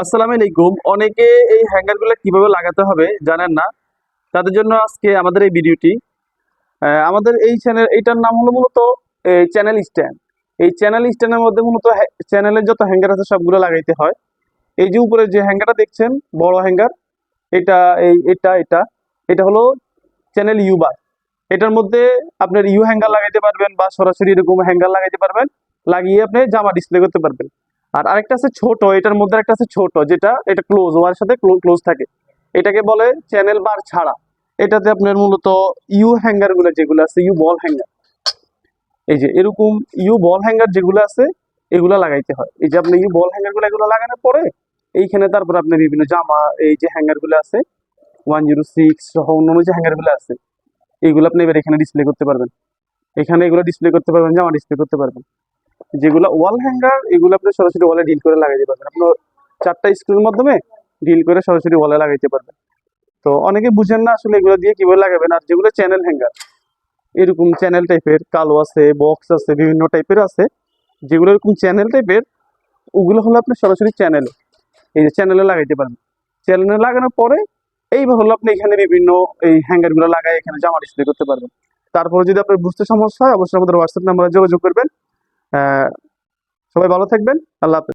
আসসালামু আলাইকুম। অনেকে এই হ্যাঙ্গারগুলো কিভাবে লাগাতে হবে জানেন না। তাদের জন্য আজকে আমাদের এই ভিডিওটি। আমাদের এই এইটার নাম হলো মূলত চ্যানেল স্ট্যান্ড। এই চ্যানেল স্ট্যান্ডের মধ্যে মূলত চ্যানেলের যত হ্যাঙ্গার আছে সবগুলো লাগাইতে হয়। এই যে উপরে যে হ্যাঙ্গারটা দেখছেন বড় হ্যাঙ্গার, এটা এটা এটা হলো চ্যানেল ইউ বার। এটার মধ্যে আপনার ইউ হ্যাঙ্গার লাগাইতে পারবেন বা সরাসরি এরকম হ্যাঙ্গার লাগাইতে পারবেন, লাগিয়ে আপনি জামা ডিসপ্লে করতে পারবেন। আর আরেকটা আছে ছোট, এটার মধ্যে একটা আছে ছোট, যেটা এটা ক্লোজ ওয়ার সাথে ক্লোজ থাকে, এটাকে বলে চ্যানেল বার ছাড়া। এটাতে আপনার মূলত ইউ হ্যাঙ্গার গুলো যেগুলো আছে, ইউ বল হ্যাঙ্গার, এই যে এরকম ইউ বল হ্যাঙ্গার যেগুলো আছে এগুলো লাগাইতে হয়। এই যে আপনি ইউ বল হ্যাঙ্গার গুলো এগুলো লাগানোর পরে এইখানে তারপর আপনি বিভিন্ন জামা, এই যে হ্যাঙ্গার গুলো আছে 106 সহ অন্যান্য যে হ্যাঙ্গার গুলো আছে এইগুলো আপনি এবার এখানে ডিসপ্লে করতে পারবেন। এখানে এগুলো ডিসপ্লে করতে পারবেন, জামা ডিসপ্লে করতে পারবেন। যেগুলো ওয়াল হ্যাঙ্গার এগুলো আপনি সরাসরি ওয়ালে ডিল করে লাগাইতে পারবেন। আপনার 4টা স্ক্রুর মাধ্যমে ডিল করে সরাসরি ওয়ালে লাগাইতে পারবেন। তো অনেকে বুঝেন না আসলে এগুলো দিয়ে কিভাবে লাগাবেন। আর যেগুলো চ্যানেল হ্যাঙ্গার, এরকম চ্যানেল টাইপের কালো আছে, বক্স আছে, বিভিন্ন টাইপের আছে, যেগুলো এরকম চ্যানেল টাইপের, ওগুলো হলো আপনি সরাসরি চ্যানেলে, এই যে চ্যানেলে লাগাইতে পারবেন। চ্যানেলে লাগানোর পরে এইবার হলো আপনি এখানে বিভিন্ন এই হ্যাঙ্গার গুলো লাগাই এখানে জামা ডিসপ্লে করতে পারবেন। তারপরে যদি আপনার বুঝতে সমস্যা হয় অবশ্যই আমাদের হোয়াটসঅ্যাপ নাম্বারে যোগাযোগ করবেন। আহ সবাই ভালো থাকবেন। আল্লাহ হাফেজ।